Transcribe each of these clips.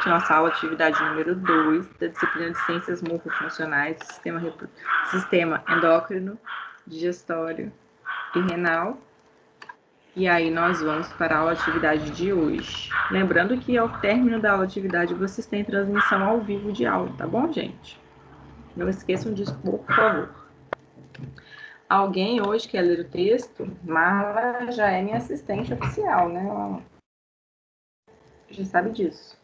nossa aula atividade número 2 da disciplina de Ciências Morfofuncionais do Sistema Endócrino, Digestório e Renal. E aí nós vamos para a aula atividade de hoje. Lembrando que ao término da aula atividade vocês têm transmissão ao vivo de aula, tá bom, gente? Não esqueçam disso, por favor. Alguém hoje quer ler o texto? Marla já é minha assistente oficial, né? Ela já sabe disso.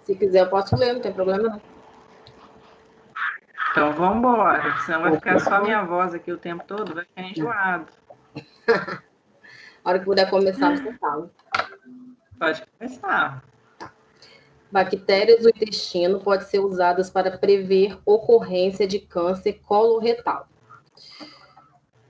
Se quiser, eu posso ler, não tem problema não. Então vamos embora, senão vai ficar só minha voz aqui o tempo todo, vai ficar enjoado. A hora que puder começar, você fala. Pode começar. Bactérias do intestino podem ser usadas para prever ocorrência de câncer coloretal.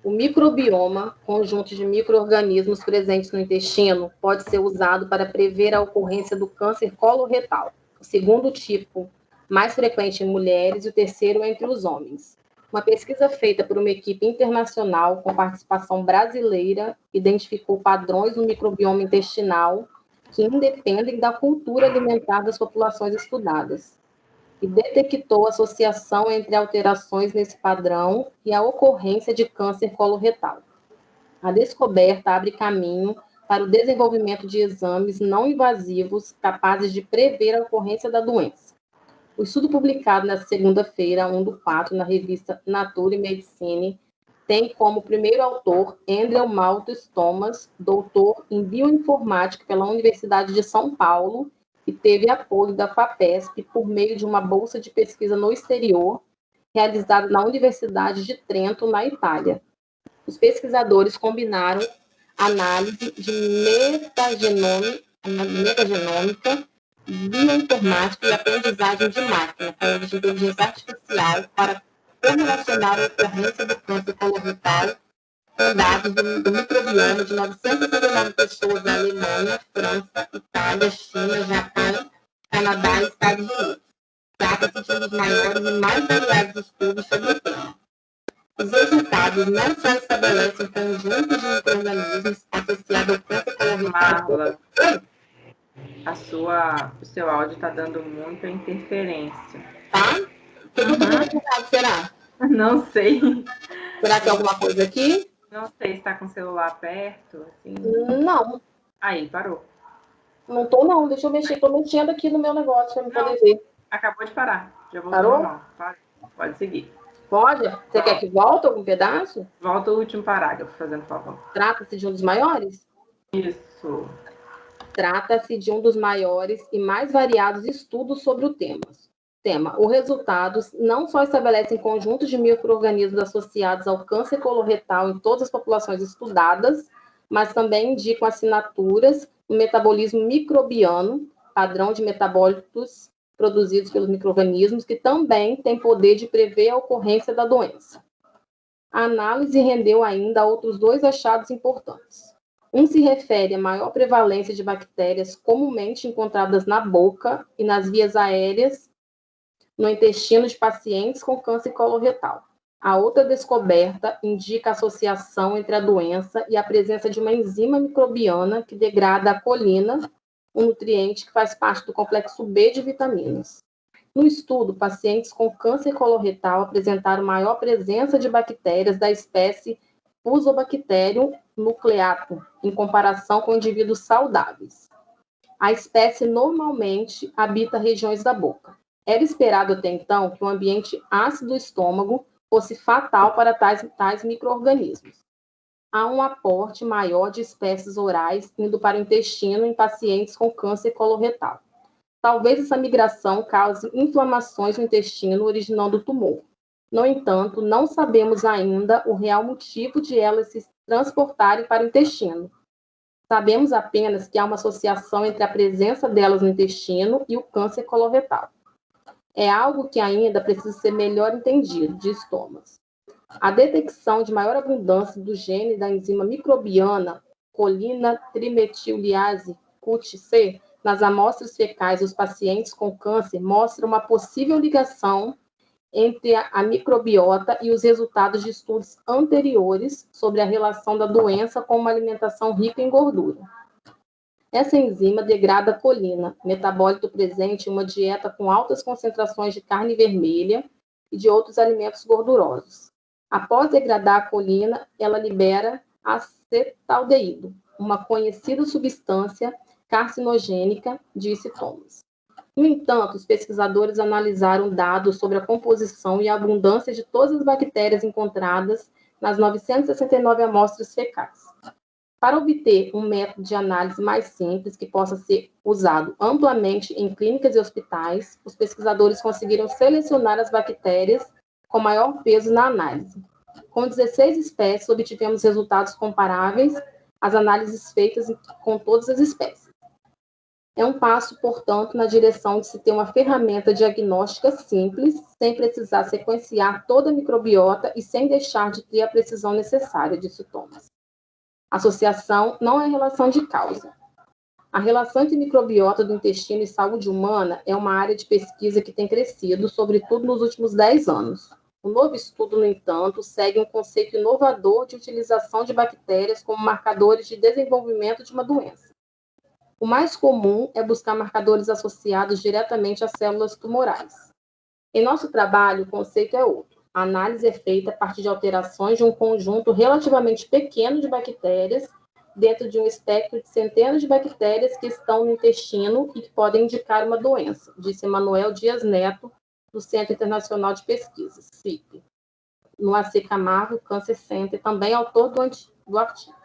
O microbioma, conjunto de micro-organismos presentes no intestino, pode ser usado para prever a ocorrência do câncer coloretal. O segundo tipo, mais frequente em mulheres, e o terceiro entre os homens. Uma pesquisa feita por uma equipe internacional com participação brasileira identificou padrões no microbioma intestinal que independem da cultura alimentar das populações estudadas, e detectou associação entre alterações nesse padrão e a ocorrência de câncer coloretal. A descoberta abre caminho para o desenvolvimento de exames não invasivos capazes de prever a ocorrência da doença. O estudo publicado na segunda-feira, 1/4, na revista Nature Medicine, tem como primeiro autor Andrew Malthus Thomas, doutor em bioinformática pela Universidade de São Paulo, e teve apoio da FAPESP por meio de uma bolsa de pesquisa no exterior, realizada na Universidade de Trento, na Itália. Os pesquisadores combinaram análise de metagenômica, bioinformática e aprendizagem de máquina, com uso de inteligência artificial, para correlacionar a ocorrência do câncer coloretal com dados do microbioma de 939 pessoas da Alemanha, França, Itália, China, Japão, Canadá e Estados Unidos. Trata-se de um dos maiores e mais variados estudos sobre o tema. Os resultados não só estabelecem conjuntos de micro-organismos associados ao câncer coloretal. Marla, o seu áudio está dando muita interferência. Tá? O que eu tô será? Não sei. Será que é alguma coisa aqui? Não sei se está com o celular perto. Assim. Não. Aí, parou. Não tô, não. Deixa eu mexer. Tô mexendo aqui no meu negócio para me poder ver. Acabou de parar. Já voltou Parou? Normal. Pode seguir. Pode? Você quer que volte algum pedaço? Volta o último parágrafo, fazendo favor. Trata-se de um dos maiores? Isso. Trata-se de um dos maiores e mais variados estudos sobre o tema. Os resultados não só estabelecem conjuntos de micro-organismos associados ao câncer coloretal em todas as populações estudadas, mas também indicam assinaturas no metabolismo microbiano, padrão de metabólitos produzidos pelos micro-organismos, que também tem poder de prever a ocorrência da doença. A análise rendeu ainda outros 2 achados importantes. Um se refere à maior prevalência de bactérias comumente encontradas na boca e nas vias aéreas no intestino de pacientes com câncer coloretal. A outra descoberta indica a associação entre a doença e a presença de uma enzima microbiana que degrada a colina, um nutriente que faz parte do complexo B de vitaminas. No estudo, pacientes com câncer coloretal apresentaram maior presença de bactérias da espécie Fusobacterium nucleatum, em comparação com indivíduos saudáveis. A espécie normalmente habita regiões da boca. Era esperado até então que o ambiente ácido do estômago fosse fatal para tais micro-organismos. Há um aporte maior de espécies orais indo para o intestino em pacientes com câncer coloretal. Talvez essa migração cause inflamações no intestino, originando o tumor. No entanto, não sabemos ainda o real motivo de elas se transportarem para o intestino. Sabemos apenas que há uma associação entre a presença delas no intestino e o câncer coloretal. É algo que ainda precisa ser melhor entendido, diz Thomas. A detecção de maior abundância do gene da enzima microbiana colina trimetiliase CUT-C nas amostras fecais dos pacientes com câncer mostra uma possível ligação entre a microbiota e os resultados de estudos anteriores sobre a relação da doença com uma alimentação rica em gordura. Essa enzima degrada a colina, metabólito presente em uma dieta com altas concentrações de carne vermelha e de outros alimentos gordurosos. Após degradar a colina, ela libera acetaldeído, uma conhecida substância carcinogênica, disse Thomas. No entanto, os pesquisadores analisaram dados sobre a composição e a abundância de todas as bactérias encontradas nas 969 amostras fecais. Para obter um método de análise mais simples que possa ser usado amplamente em clínicas e hospitais, os pesquisadores conseguiram selecionar as bactérias com maior peso na análise. Com 16 espécies, obtivemos resultados comparáveis às análises feitas com todas as espécies. É um passo, portanto, na direção de se ter uma ferramenta diagnóstica simples, sem precisar sequenciar toda a microbiota e sem deixar de ter a precisão necessária, disse Thomas. Associação não é relação de causa. A relação entre microbiota do intestino e saúde humana é uma área de pesquisa que tem crescido, sobretudo nos últimos 10 anos. O novo estudo, no entanto, segue um conceito inovador de utilização de bactérias como marcadores de desenvolvimento de uma doença. O mais comum é buscar marcadores associados diretamente às células tumorais. Em nosso trabalho, o conceito é outro. A análise é feita a partir de alterações de um conjunto relativamente pequeno de bactérias dentro de um espectro de centenas de bactérias que estão no intestino e que podem indicar uma doença, disse Emanuel Dias Neto, do Centro Internacional de Pesquisas, CIP, no AC Camargo Cancer Center, também autor do artigo.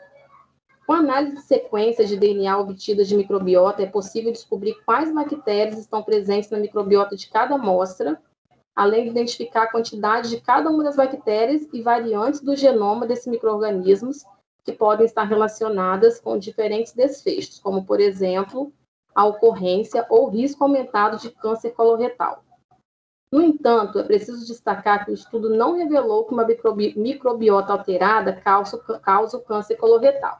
Com a análise de sequências de DNA obtidas de microbiota, é possível descobrir quais bactérias estão presentes na microbiota de cada amostra, além de identificar a quantidade de cada uma das bactérias e variantes do genoma desses micro-organismos que podem estar relacionadas com diferentes desfechos, como, por exemplo, a ocorrência ou risco aumentado de câncer coloretal. No entanto, é preciso destacar que o estudo não revelou que uma microbiota alterada causa o câncer coloretal.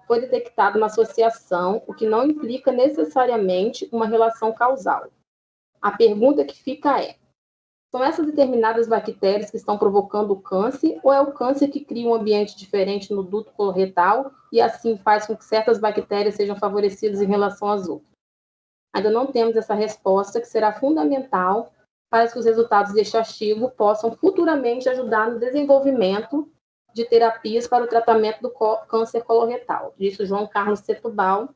Foi detectada uma associação, o que não implica necessariamente uma relação causal. A pergunta que fica é: são essas determinadas bactérias que estão provocando o câncer ou é o câncer que cria um ambiente diferente no duto coloretal e assim faz com que certas bactérias sejam favorecidas em relação às outras? Ainda não temos essa resposta, que será fundamental para que os resultados deste artigo possam futuramente ajudar no desenvolvimento de terapias para o tratamento do câncer coloretal, disse João Carlos Setúbal,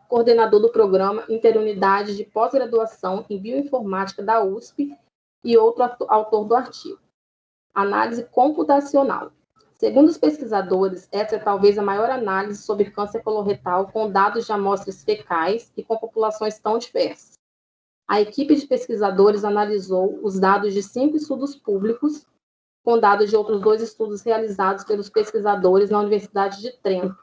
coordenador do programa Interunidade de Pós-Graduação em Bioinformática da USP e outro autor do artigo. Análise computacional. Segundo os pesquisadores, essa é talvez a maior análise sobre câncer coloretal com dados de amostras fecais e com populações tão diversas. A equipe de pesquisadores analisou os dados de 5 estudos públicos com dados de outros 2 estudos realizados pelos pesquisadores na Universidade de Trento.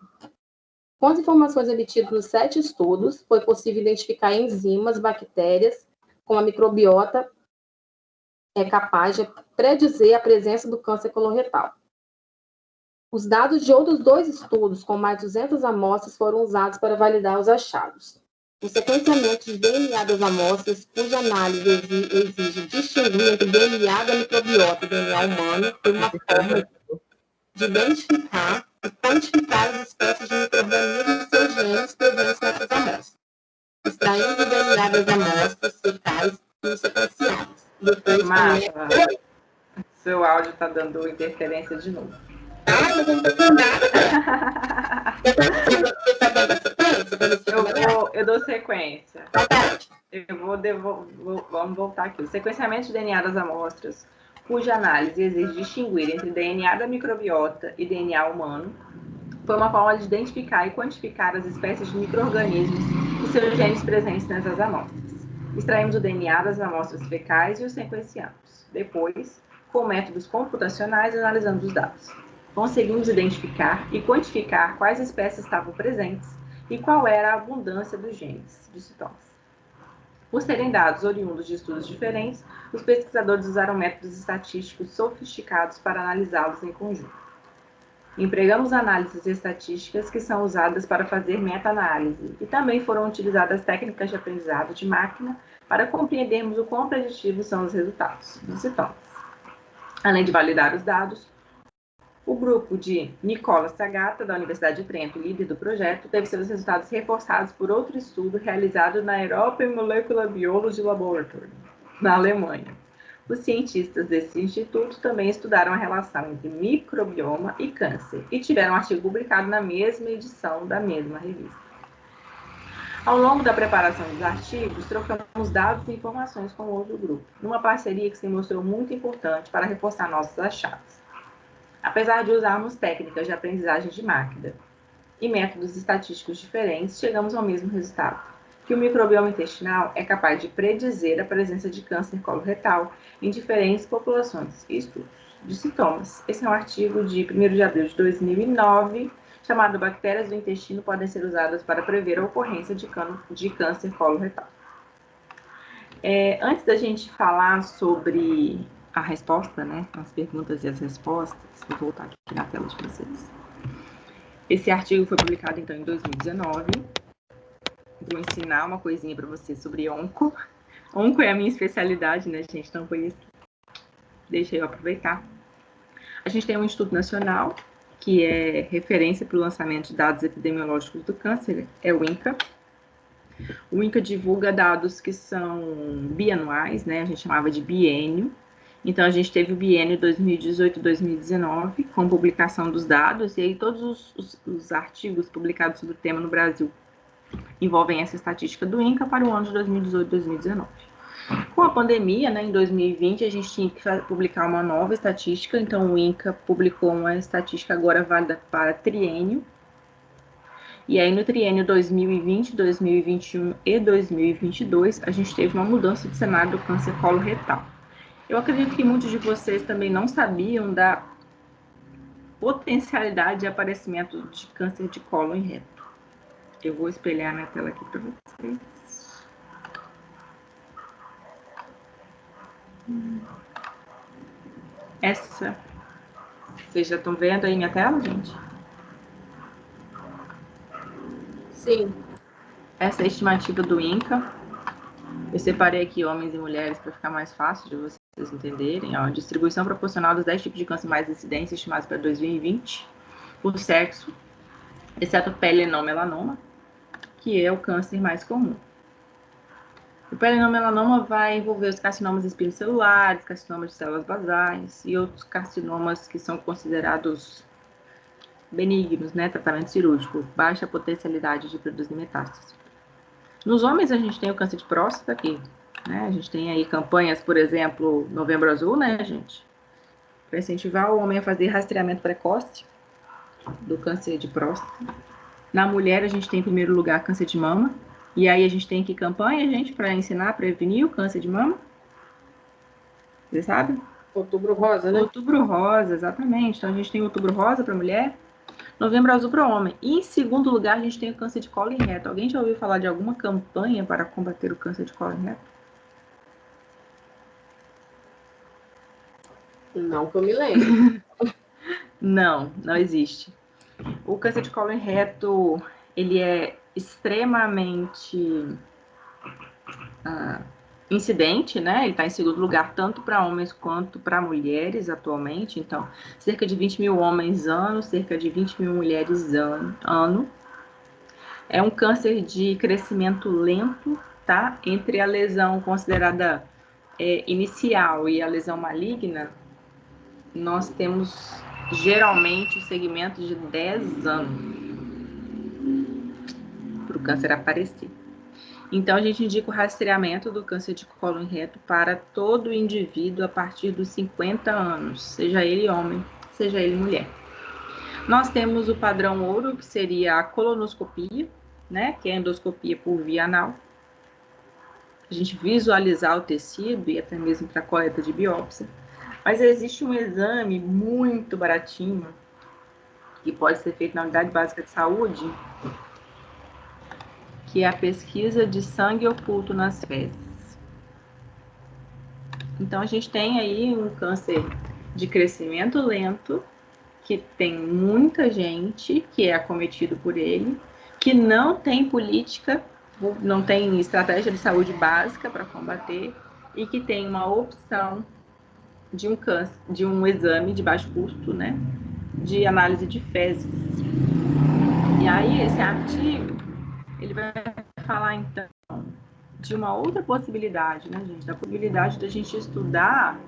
Com as informações obtidas nos 7 estudos, foi possível identificar enzimas, bactérias, como a microbiota é capaz de predizer a presença do câncer coloretal. Os dados de outros 2 estudos, com mais de 200 amostras, foram usados para validar os achados. O sequenciamento de DNA das amostras, cuja análise exige distinguir entre DNA da microbiota e DNA humano, foi uma forma de identificar e quantificar as espécies de micro-organismos e seus genes presentes nessas amostras. Extraímos o DNA das amostras fecais e sequenciadas. Depois, Marta, seu áudio está dando interferência de novo. mas eu não estou nada. Eu dou sequência. Vamos voltar aqui. O sequenciamento de DNA das amostras, cuja análise exige distinguir entre DNA da microbiota e DNA humano, foi uma forma de identificar e quantificar as espécies de micro-organismos e seus genes presentes nessas amostras. Extraímos o DNA das amostras fecais e o sequenciamos. Depois, com métodos computacionais, analisamos os dados. Conseguimos identificar e quantificar quais espécies estavam presentes e qual era a abundância dos genes, disse Thomas. Por serem dados oriundos de estudos diferentes, os pesquisadores usaram métodos estatísticos sofisticados para analisá-los em conjunto. Empregamos análises estatísticas que são usadas para fazer meta-análise e também foram utilizadas técnicas de aprendizado de máquina para compreendermos o quão preditivos são os resultados, disse Thomas. Além de validar os dados, O grupo de Nicola Sagata, da Universidade de Trento, líder do projeto, teve seus resultados reforçados por outro estudo realizado na European Molecular Biology Laboratory, na Alemanha. Os cientistas desse instituto também estudaram a relação entre microbioma e câncer e tiveram um artigo publicado na mesma edição da mesma revista. Ao longo da preparação dos artigos, trocamos dados e informações com o outro grupo, numa parceria que se mostrou muito importante para reforçar nossos achados. Apesar de usarmos técnicas de aprendizagem de máquina e métodos estatísticos diferentes, chegamos ao mesmo resultado, que o microbioma intestinal é capaz de predizer a presença de câncer coloretal em diferentes populações e estudos de sintomas. Esse é um artigo de 1º de abril de 2009, chamado Bactérias do intestino podem ser usadas para prever a ocorrência de câncer coloretal. Antes da gente falar sobre a resposta, né, as perguntas e as respostas, vou voltar aqui na tela de vocês. Esse artigo foi publicado, então, em 2019. Vou ensinar uma coisinha para vocês sobre onco. Onco é a minha especialidade, né, gente? Então, foi isso. Deixa eu aproveitar. A gente tem um Instituto Nacional, que é referência para o lançamento de dados epidemiológicos do câncer, é o INCA. O INCA divulga dados que são bianuais, né? A gente chamava de biênio. Então, a gente teve o biênio 2018-2019, com publicação dos dados, e aí todos os artigos publicados sobre o tema no Brasil envolvem essa estatística do INCA para o ano de 2018-2019. Com a pandemia, né, em 2020, a gente tinha que publicar uma nova estatística, então o INCA publicou uma estatística agora válida para triênio. E aí, no triênio 2020, 2021 e 2022, a gente teve uma mudança de cenário do câncer coloretal. Eu acredito que muitos de vocês também não sabiam da potencialidade de aparecimento de câncer de cólon e reto. Eu vou espelhar minha tela aqui para vocês. Essa, vocês já estão vendo aí minha tela, gente? Sim. Essa é a estimativa do INCA. Eu separei aqui homens e mulheres para ficar mais fácil de vocês entenderem. Ó, distribuição proporcional dos 10 tipos de câncer mais incidência estimados para 2020, por sexo, exceto pele e não melanoma, que é o câncer mais comum. O pele-não-melanoma vai envolver os carcinomas espinocelulares, carcinomas de células basais e outros carcinomas que são considerados benignos, né? Tratamento cirúrgico, baixa potencialidade de produzir metástase. Nos homens, a gente tem o câncer de próstata aqui, né? A gente tem aí campanhas, por exemplo, Novembro Azul, né, gente? Para incentivar o homem a fazer rastreamento precoce do câncer de próstata. Na mulher, a gente tem, em primeiro lugar, câncer de mama. E aí, a gente tem que campanha, gente, para ensinar a prevenir o câncer de mama. Vocês sabem? Outubro Rosa, né? Outubro Rosa, exatamente. Então, a gente tem Outubro Rosa para mulher, Novembro Azul para homem. E, em segundo lugar, a gente tem o câncer de colo e reto. Alguém já ouviu falar de alguma campanha para combater o câncer de colo e reto? Não que eu me lembro. Não existe. O câncer de colo e reto, ele é extremamente incidente, né? Ele está em segundo lugar tanto para homens quanto para mulheres atualmente. Então, cerca de 20 mil homens ano, cerca de 20 mil mulheres ano. É um câncer de crescimento lento, tá? Entre a lesão considerada inicial e a lesão maligna, nós temos geralmente o segmento de 10 anos para o câncer aparecer. Então, a gente indica o rastreamento do câncer de colo e reto para todo indivíduo a partir dos 50 anos, seja ele homem, seja ele mulher. Nós temos o padrão ouro, que seria a colonoscopia, né, que é a endoscopia por via anal. A gente visualizar o tecido e até mesmo para a coleta de biópsia. Mas existe um exame muito baratinho, que pode ser feito na unidade básica de saúde, que é a pesquisa de sangue oculto nas fezes. Então, a gente tem aí um câncer de crescimento lento, que tem muita gente que é acometido por ele, que não tem política, não tem estratégia de saúde básica para combater, e que tem uma opção de um exame de baixo custo, né, de análise de fezes. E aí, esse artigo, ele vai falar, então, de uma outra possibilidade, né, gente? Da possibilidade da gente estudar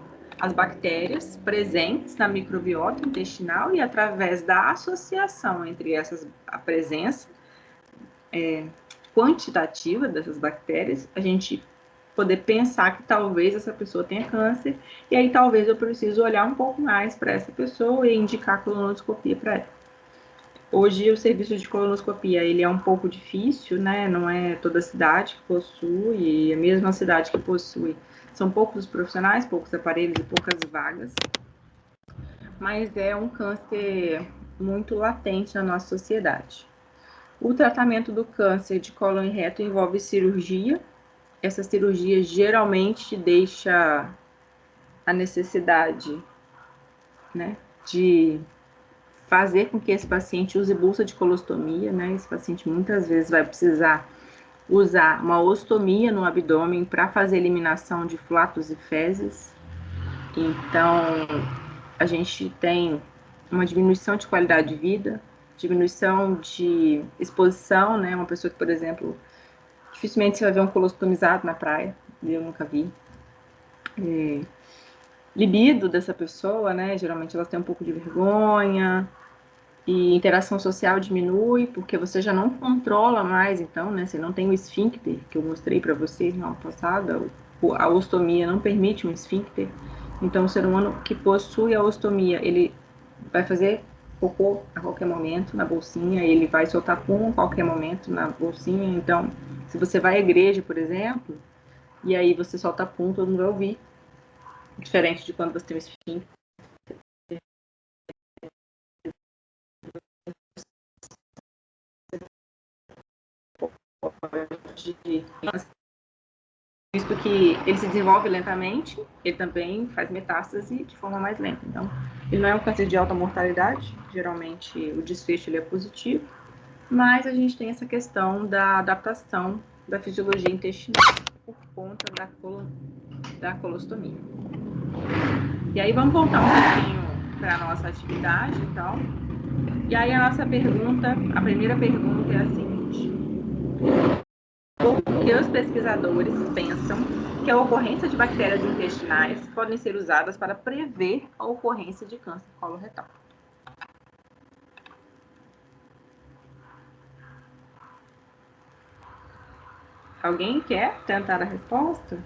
as bactérias presentes na microbiota intestinal e, através da associação entre a presença quantitativa dessas bactérias, a gente poder pensar que talvez essa pessoa tenha câncer, e aí talvez eu preciso olhar um pouco mais para essa pessoa e indicar colonoscopia para ela. Hoje o serviço de colonoscopia ele é um pouco difícil, né? Não é toda cidade que possui, e a mesma cidade que possui são poucos os profissionais, poucos aparelhos e poucas vagas, mas é um câncer muito latente na nossa sociedade. O tratamento do câncer de cólon e reto envolve cirurgia. Essa cirurgia geralmente deixa a necessidade, né, de fazer com que esse paciente use bolsa de colostomia, né? Esse paciente muitas vezes vai precisar usar uma ostomia no abdômen para fazer a eliminação de flatos e fezes. Então, a gente tem uma diminuição de qualidade de vida, diminuição de exposição, né? Uma pessoa que, por exemplo, dificilmente você vai ver um colostomizado na praia, eu nunca vi. Libido dessa pessoa, né? Geralmente elas têm um pouco de vergonha, e interação social diminui, porque você já não controla mais, então, né? Você não tem o esfíncter, que eu mostrei para vocês na aula passada, a ostomia não permite um esfíncter. Então, o ser humano que possui a ostomia, ele vai fazer cocô a qualquer momento na bolsinha, ele vai soltar pum a qualquer momento na bolsinha. Então, se você vai à igreja, por exemplo, e aí você solta pum, todo mundo vai ouvir. Diferente de quando você tem um esfíncter. Visto que ele se desenvolve lentamente, ele também faz metástase de forma mais lenta. Então, ele não é um câncer de alta mortalidade, geralmente o desfecho ele é positivo, mas a gente tem essa questão da adaptação da fisiologia intestinal por conta da colostomia. E aí vamos voltar um pouquinho para a nossa atividade, então. E aí a nossa pergunta, a primeira pergunta é a seguinte: por que os pesquisadores pensam que a ocorrência de bactérias intestinais podem ser usadas para prever a ocorrência de câncer coloretal? Alguém quer tentar a resposta?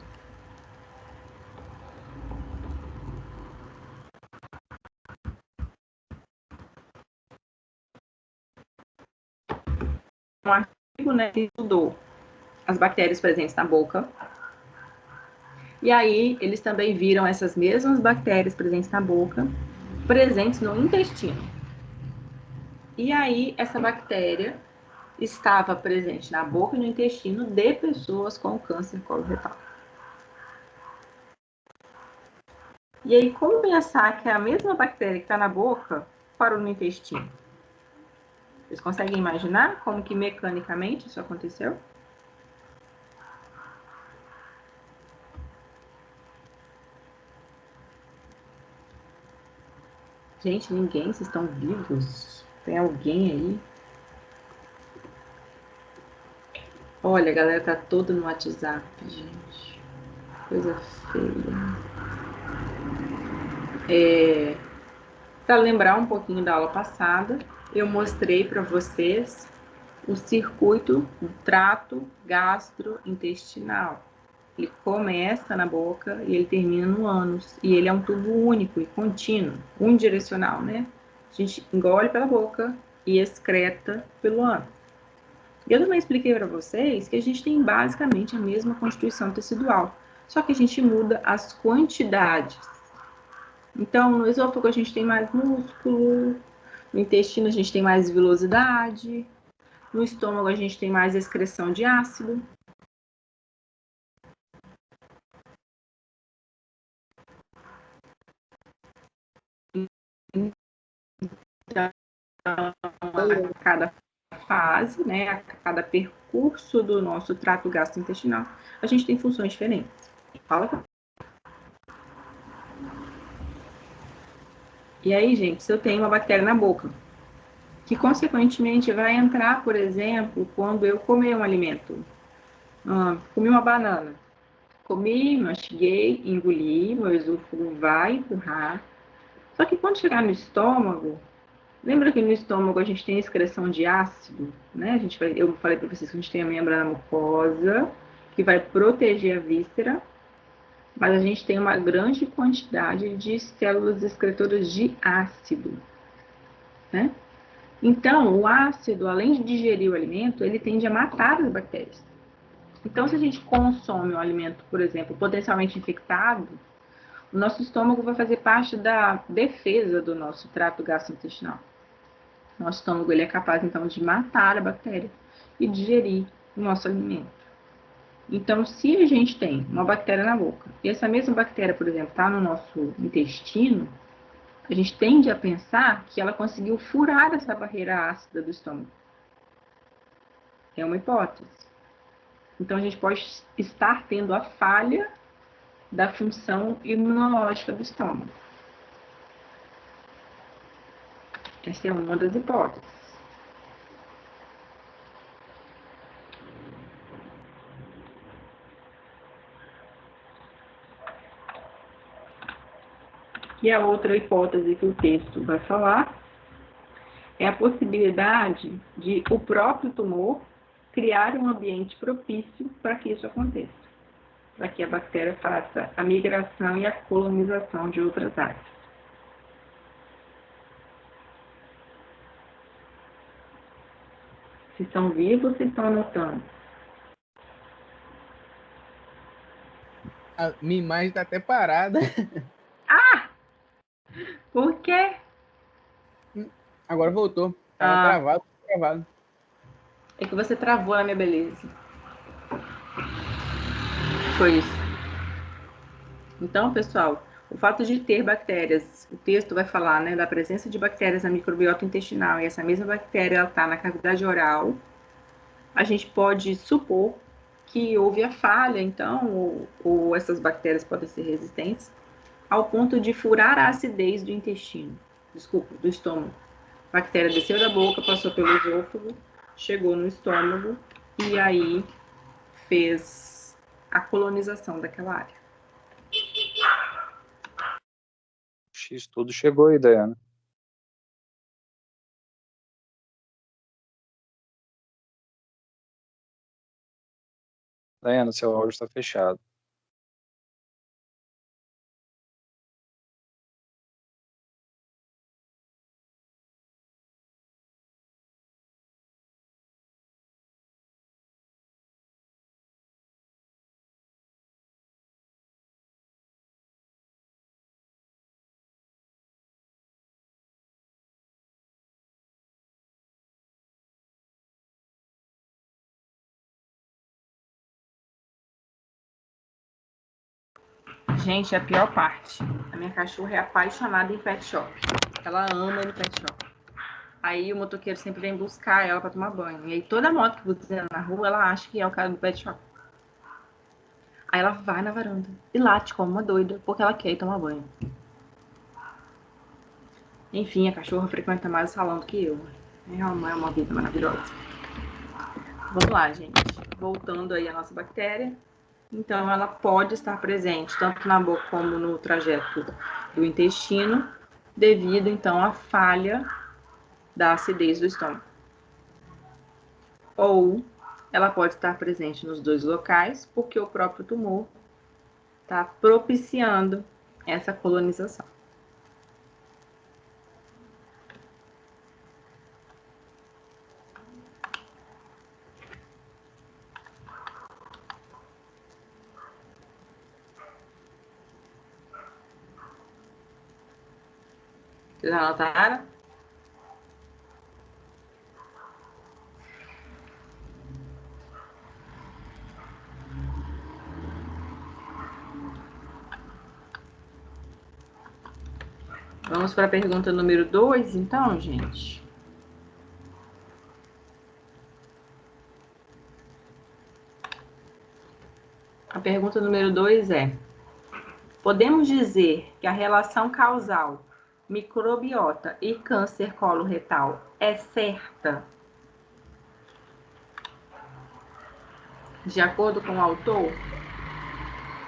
Um artigo, né, que estudou as bactérias presentes na boca. E aí, eles também viram essas mesmas bactérias presentes na boca, presentes no intestino. E aí, essa bactéria estava presente na boca e no intestino de pessoas com câncer coloretal. E aí, como pensar que é a mesma bactéria que está na boca parou no intestino? Vocês conseguem imaginar como que mecanicamente isso aconteceu? Gente, ninguém? Vocês estão vivos? Tem alguém aí? Olha, a galera tá toda no WhatsApp, gente. Coisa feia. Para lembrar um pouquinho da aula passada, eu mostrei para vocês o circuito do trato gastrointestinal. Ele começa na boca e ele termina no ânus. E ele é um tubo único e contínuo, unidirecional, né? A gente engole pela boca e excreta pelo ânus. Eu também expliquei para vocês que a gente tem basicamente a mesma constituição tecidual, só que a gente muda as quantidades. Então, no esôfago a gente tem mais músculo, no intestino a gente tem mais vilosidade, no estômago a gente tem mais excreção de ácido. Então, a cada fase, né, a cada percurso do nosso trato gastrointestinal, a gente tem funções diferentes. Fala. E aí, gente, se eu tenho uma bactéria na boca, que consequentemente vai entrar, por exemplo, quando eu comer um alimento. Comi uma banana. Comi, mastiguei, engoli, meu esôfago vai empurrar. Só que quando chegar no estômago, lembra que no estômago a gente tem a excreção de ácido, né? Eu falei para vocês que a gente tem a membrana mucosa, que vai proteger a víscera, mas a gente tem uma grande quantidade de células excretoras de ácido, né? Então, o ácido, além de digerir o alimento, ele tende a matar as bactérias. Então, se a gente consome um alimento, por exemplo, potencialmente infectado, o nosso estômago vai fazer parte da defesa do nosso trato gastrointestinal. Nosso estômago ele é capaz, então, de matar a bactéria e digerir o nosso alimento. Então, se a gente tem uma bactéria na boca e essa mesma bactéria, por exemplo, está no nosso intestino, a gente tende a pensar que ela conseguiu furar essa barreira ácida do estômago. É uma hipótese. Então, a gente pode estar tendo a falha da função imunológica do estômago. Essa é uma das hipóteses. E a outra hipótese que o texto vai falar é a possibilidade de o próprio tumor criar um ambiente propício para que isso aconteça, para que a bactéria faça a migração e a colonização de outras áreas. Se estão vivos, se estão anotando. A minha imagem está até parada. Por quê? Agora voltou. Tava travado. É que você travou a minha beleza. Foi isso. Então, pessoal, o fato de ter bactérias, o texto vai falar, né, da presença de bactérias na microbiota intestinal e essa mesma bactéria está na cavidade oral, a gente pode supor que houve a falha, então, ou essas bactérias podem ser resistentes, ao ponto de furar a acidez do intestino, do estômago. A bactéria desceu da boca, passou pelo esôfago, chegou no estômago e aí fez a colonização daquela área. X tudo chegou aí, Dayana. Dayana, seu áudio está fechado. Gente, é a pior parte. A minha cachorra é apaixonada em pet shop. Ela ama ir no pet shop. Aí o motoqueiro sempre vem buscar ela para tomar banho. E aí toda moto que você na rua, ela acha que é o cara do pet shop. Aí ela vai na varanda e late como uma doida, porque ela quer ir tomar banho. Enfim, a cachorra frequenta mais o salão do que eu. É uma vida maravilhosa. Vamos lá, gente. Voltando aí à nossa bactéria. Então, ela pode estar presente tanto na boca como no trajeto do intestino, devido, então, à falha da acidez do estômago. Ou ela pode estar presente nos dois locais, porque o próprio tumor está propiciando essa colonização. Vocês anotaram? Vamos para a pergunta número 2, então, gente. A pergunta número 2 é: podemos dizer que a relação causal microbiota e câncer coloretal é certa? De acordo com o autor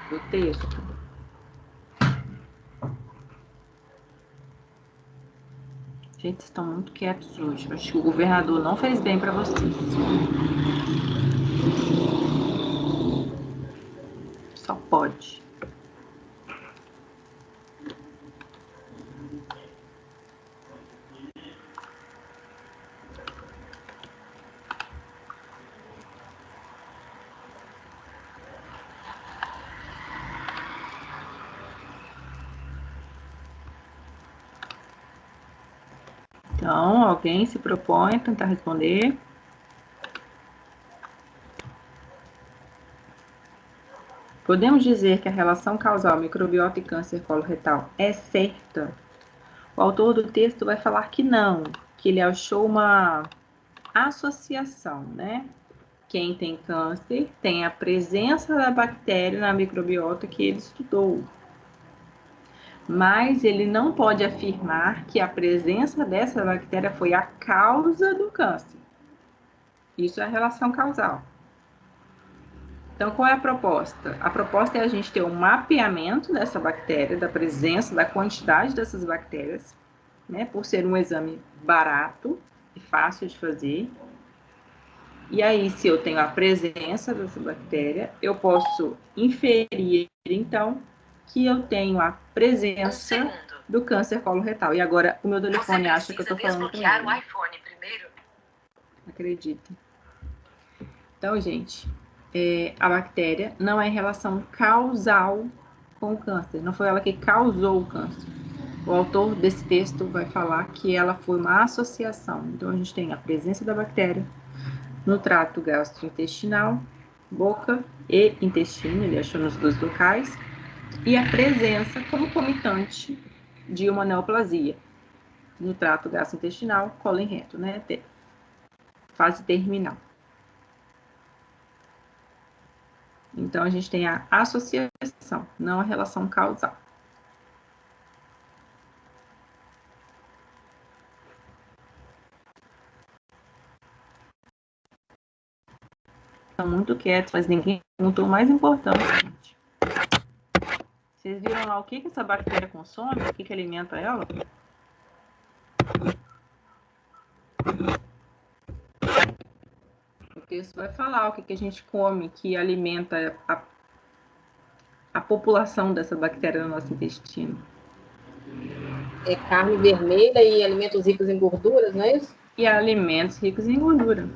do texto? Gente, vocês estão muito quietos hoje. Acho que o governador não fez bem para vocês. Só pode. Então, alguém se propõe a tentar responder? Podemos dizer que a relação causal microbiota e câncer coloretal é certa? O autor do texto vai falar que não, que ele achou uma associação, né? Quem tem câncer tem a presença da bactéria na microbiota que ele estudou. Mas ele não pode afirmar que a presença dessa bactéria foi a causa do câncer. Isso é a relação causal. Então, qual é a proposta? A proposta é a gente ter um mapeamento dessa bactéria, da presença, da quantidade dessas bactérias, né? Por ser um exame barato e fácil de fazer. E aí, se eu tenho a presença dessa bactéria, eu posso inferir, então, que eu tenho a presença do câncer coloretal. E agora, o meu telefone acha que eu estou falando com ele. O iPhone primeiro. Acredita. Então, gente, a bactéria não é relação causal com o câncer. Não foi ela que causou o câncer. O autor desse texto vai falar que ela foi uma associação. Então, a gente tem a presença da bactéria no trato gastrointestinal, boca e intestino, ele achou nos dois locais, e a presença concomitante de uma neoplasia no trato gastrointestinal, cólon reto, né? Fase terminal. Então, a gente tem a associação, não a relação causal. Estão muito quietos, mas ninguém perguntou o mais importante, gente. Vocês viram lá o que essa bactéria consome? O que alimenta ela? O texto vai falar o que a gente come que alimenta a população dessa bactéria no nosso intestino. É carne vermelha e alimentos ricos em gorduras, não é isso? E alimentos ricos em gordura.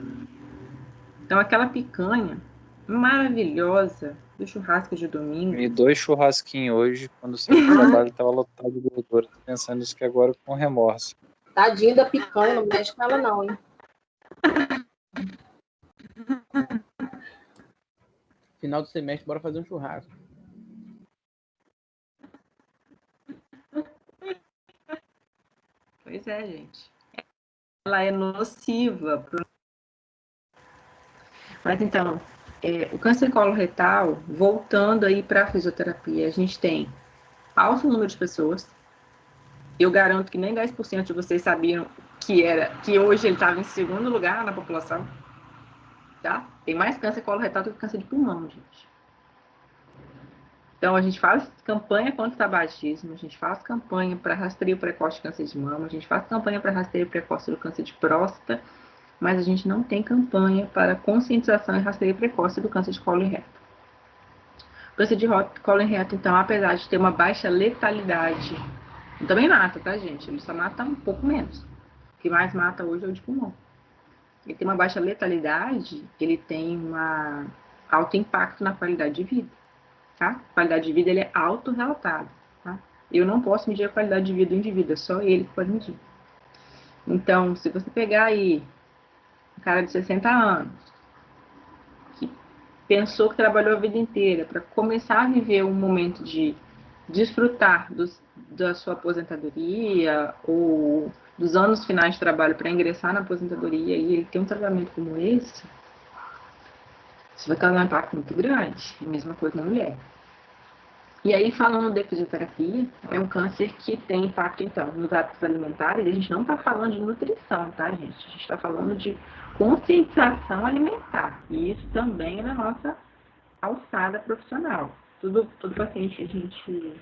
Então, aquela picanha maravilhosa do churrasco de domingo. E 2 churrasquinhos hoje, quando saí do trabalho, estava lotado de gordura. Tô pensando nisso que agora com remorso. Tadinho da picanha, não mexe com ela não, hein? Final do semestre, bora fazer um churrasco. Pois é, gente. Ela é nociva pro... Mas então, o câncer coloretal, voltando aí para a fisioterapia, a gente tem alto número de pessoas. Eu garanto que nem 10% de vocês sabiam que hoje ele estava em segundo lugar na população. Tá? Tem mais câncer coloretal do que câncer de pulmão, gente. Então, a gente faz campanha contra o tabagismo, a gente faz campanha para rastreio precoce de câncer de mama, a gente faz campanha para rastreio precoce do câncer de próstata, mas a gente não tem campanha para conscientização e rastreio precoce do câncer de colo e reto. O câncer de colo e reto, então, apesar de ter uma baixa letalidade, também mata, tá, gente? Ele só mata um pouco menos. O que mais mata hoje é o de pulmão. Ele tem uma baixa letalidade, ele tem um alto impacto na qualidade de vida. Tá? A qualidade de vida ele é autorrelatado. Tá? Eu não posso medir a qualidade de vida do indivíduo, é só ele que pode medir. Então, se você pegar aí um cara de 60 anos, que pensou que trabalhou a vida inteira para começar a viver um momento de desfrutar da sua aposentadoria ou dos anos finais de trabalho para ingressar na aposentadoria e ele tem um tratamento como esse, isso vai causar um impacto muito grande. É a mesma coisa na mulher. E aí, falando de fisioterapia, é um câncer que tem impacto, então, nos hábitos alimentares. E a gente não está falando de nutrição, tá, gente? A gente está falando de conscientização alimentar. E isso também é na nossa alçada profissional. Todo paciente que a gente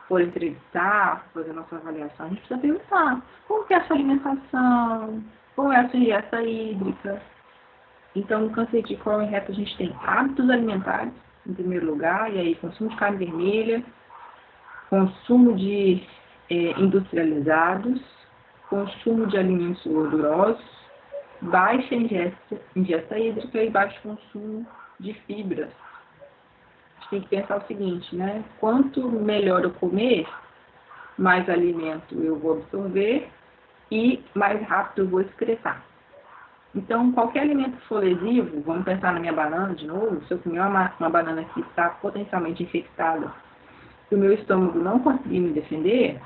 for entrevistar, fazer nossa avaliação, a gente precisa perguntar como que é a sua alimentação, como é a sua ingesta hídrica. Então, no câncer de colo e reto, a gente tem hábitos alimentares, em primeiro lugar, e aí consumo de carne vermelha, consumo de industrializados, consumo de alimentos gordurosos, baixa ingesta hídrica e baixo consumo de fibras. A gente tem que pensar o seguinte, né? Quanto melhor eu comer, mais alimento eu vou absorver e mais rápido eu vou excretar. Então, qualquer alimento que for lesivo, vamos pensar na minha banana de novo, se eu comer uma banana que está potencialmente infectada e o meu estômago não conseguir me defender,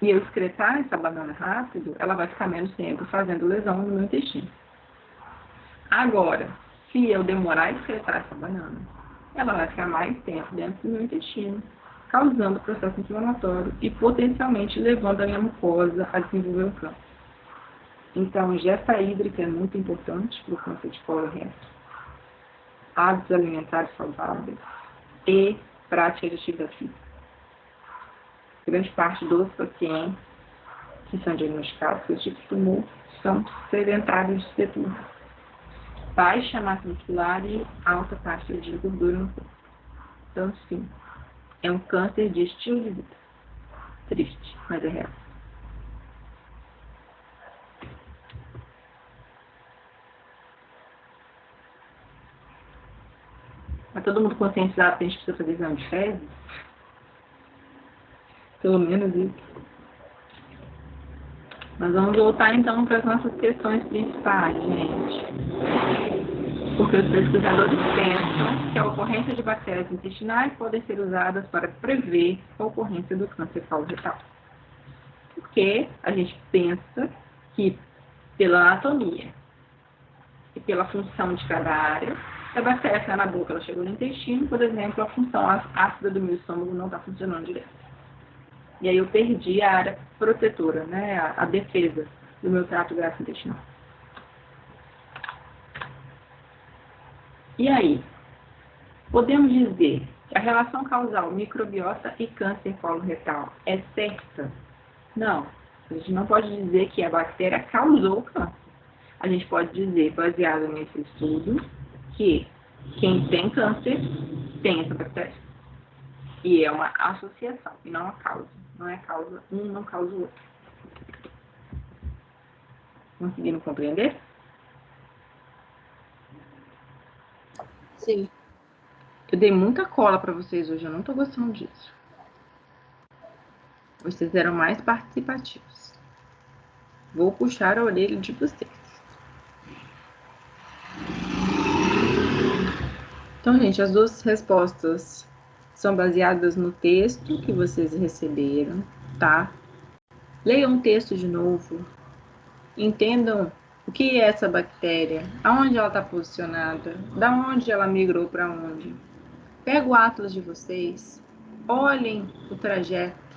e eu excretar essa banana rápido, ela vai ficar menos tempo fazendo lesão no meu intestino. Agora, se eu demorar a excretar essa banana, ela vai ficar mais tempo dentro do meu intestino, causando processo inflamatório e potencialmente levando a minha mucosa a desenvolver um câncer. Então, ingesta hídrica é muito importante para o câncer de colo e reto. Hábitos alimentares saudáveis e prática de atividade física. Grande parte dos pacientes que são diagnosticados com esse tipo de tumor são sedentários de tudo. Baixa massa muscular e alta taxa de gordura no corpo. Então, sim, é um câncer de estilo de vida. Triste, mas é real. Mas todo mundo conscientizado que a gente precisa fazer exame de fezes? Pelo menos isso. Mas vamos voltar então para as nossas questões principais, gente. Porque os pesquisadores pensam que a ocorrência de bactérias intestinais podem ser usadas para prever a ocorrência do câncer coloretal. Porque a gente pensa que pela anatomia e pela função de cada área, se a bactéria está na boca, ela chegou no intestino, por exemplo, a função ácida do meu estômago não está funcionando direito. E aí eu perdi a área protetora, né, a defesa do meu trato gastrointestinal. E aí, podemos dizer que a relação causal microbiota e câncer coloretal é certa? Não. A gente não pode dizer que a bactéria causou o câncer. A gente pode dizer, baseado nesse estudo, que quem tem câncer tem essa bactéria. E é uma associação, e não uma causa. Não é causa, um não causa o outro. Conseguiram compreender? Sim. Eu dei muita cola para vocês hoje, eu não tô gostando disso. Vocês eram mais participativos. Vou puxar a orelha de vocês. Então, gente, as duas respostas são baseadas no texto que vocês receberam, tá? Leiam o texto de novo. Entendam o que é essa bactéria, aonde ela está posicionada, da onde ela migrou para onde. Pega o atlas de vocês, olhem o trajeto,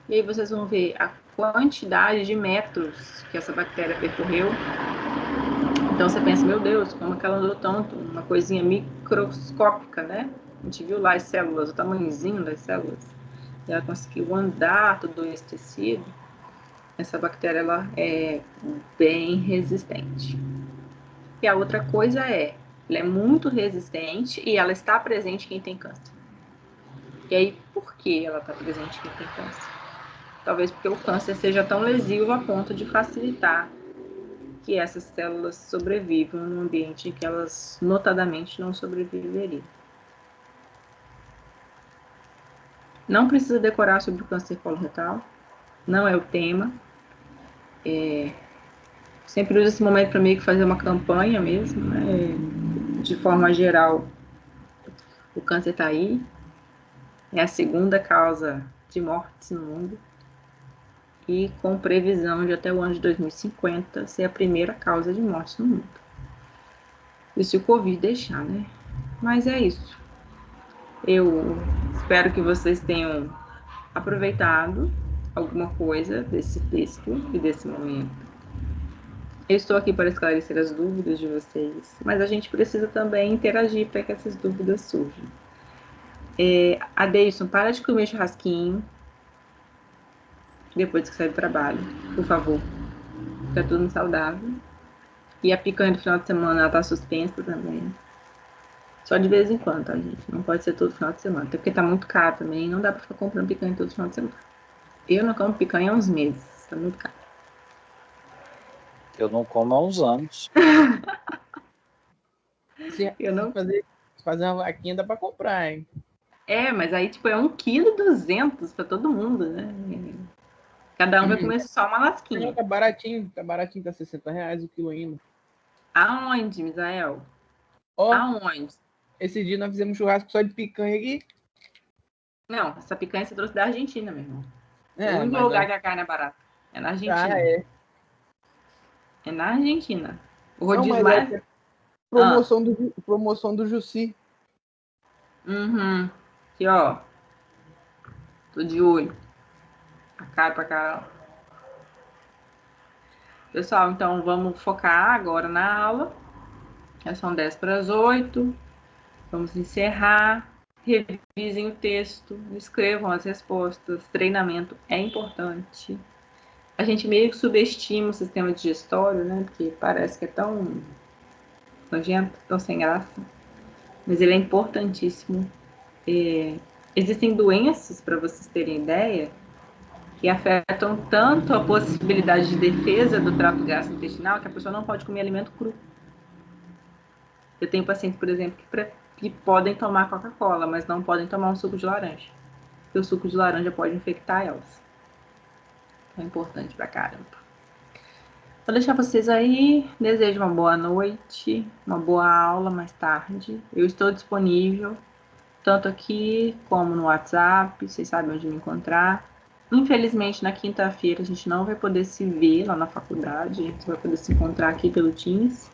e aí vocês vão ver a quantidade de metros que essa bactéria percorreu. Então você pensa, meu Deus, como que ela andou tanto? Uma coisinha microscópica, né? A gente viu lá as células, o tamanhozinho das células. E ela conseguiu andar todo esse tecido. Essa bactéria, ela é bem resistente. E a outra coisa é, ela é muito resistente e ela está presente em quem tem câncer. E aí, por que ela está presente em quem tem câncer? Talvez porque o câncer seja tão lesivo a ponto de facilitar que essas células sobrevivam num ambiente em que elas, notadamente, não sobreviveriam. Não precisa decorar sobre o câncer coloretal, não é o tema. Sempre uso esse momento para meio que fazer uma campanha mesmo, né? De forma geral, o câncer está aí, é a segunda causa de mortes no mundo e com previsão de até o ano de 2050 ser a primeira causa de mortes no mundo. E se o Covid deixar, né? Mas é isso. Eu Espero que vocês tenham aproveitado alguma coisa desse texto e desse momento. Eu estou aqui para esclarecer as dúvidas de vocês, mas a gente precisa também interagir para que essas dúvidas surjam. Adeilson, para de comer churrasquinho depois que sai do trabalho, por favor. Fica tudo saudável. E a picanha do final de semana, ela tá suspensa também. Só de vez em quando, tá, gente? Não pode ser todo final de semana. Até porque tá muito caro também. Não dá pra ficar comprando picanha todo final de semana. Eu não como picanha há uns meses. Tá muito caro. Eu não como há uns anos. Eu não... fazer uma vaquinha dá pra comprar, hein? Mas aí, tipo, é 1,2 kg pra todo mundo, né? Cada um vai comer só uma lasquinha. Não, tá baratinho, tá R$60 o quilo ainda. Aonde, Misael? Ó, aonde? Esse dia nós fizemos churrasco só de picanha aqui. Não, essa picanha você trouxe da Argentina, meu irmão. É, o único lugar que a carne é barata. É na Argentina. É na Argentina. O não, rodízio mas mais... promoção do Jussi. Uhum. Aqui, ó. Tô de olho. A cara pra caramba. Pessoal, então vamos focar agora na aula. Já são 7:50. Vamos encerrar. Revisem o texto. Escrevam as respostas. Treinamento é importante. A gente meio que subestima o sistema digestório, né? Porque parece que é tão nojento, tão sem graça. Mas ele é importantíssimo. Existem doenças, para vocês terem ideia, que afetam tanto a possibilidade de defesa do trato gastrointestinal que a pessoa não pode comer alimento cru. Eu tenho pacientes, por exemplo, que podem tomar Coca-Cola, mas não podem tomar um suco de laranja. Porque o suco de laranja pode infectar elas. É importante pra caramba. Vou deixar vocês aí. Desejo uma boa noite, uma boa aula mais tarde. Eu estou disponível, tanto aqui como no WhatsApp. Vocês sabem onde me encontrar. Infelizmente, na quinta-feira, a gente não vai poder se ver lá na faculdade. A gente vai poder se encontrar aqui pelo Teams.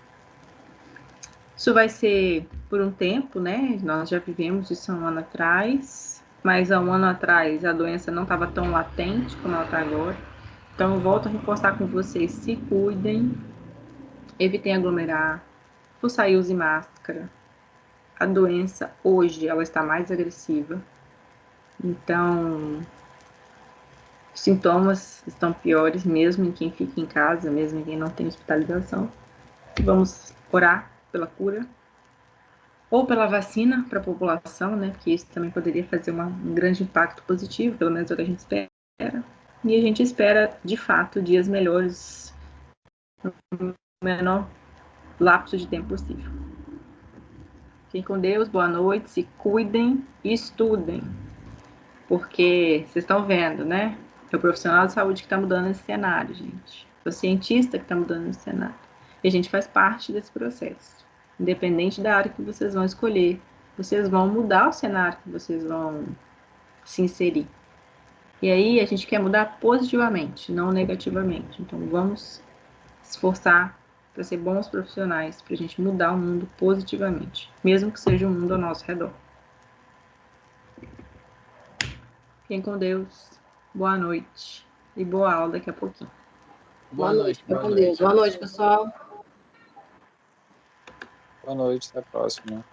Isso vai ser por um tempo, né? Nós já vivemos isso há um ano atrás. Mas há um ano atrás, a doença não estava tão latente como ela está agora. Então, eu volto a reforçar com vocês. Se cuidem. Evitem aglomerar. Por sair, use máscara. A doença, hoje, ela está mais agressiva. Então... os sintomas estão piores, mesmo em quem fica em casa, mesmo em quem não tem hospitalização. Vamos orar pela cura ou pela vacina para a população, né? Porque isso também poderia fazer um grande impacto positivo, pelo menos é o que a gente espera. E a gente espera, de fato, dias melhores no menor lapso de tempo possível. Fiquem com Deus, boa noite, se cuidem e estudem. Porque vocês estão vendo, né? É o profissional de saúde que está mudando esse cenário, gente. É o cientista que está mudando esse cenário. E a gente faz parte desse processo. Independente da área que vocês vão escolher, vocês vão mudar o cenário que vocês vão se inserir. E aí a gente quer mudar positivamente, não negativamente. Então vamos esforçar para ser bons profissionais, para a gente mudar o mundo positivamente, mesmo que seja um mundo ao nosso redor. Fiquem com Deus. Boa noite. E boa aula daqui a pouquinho. Boa noite. Fica com Deus. Boa noite, pessoal. Boa noite, até a próxima.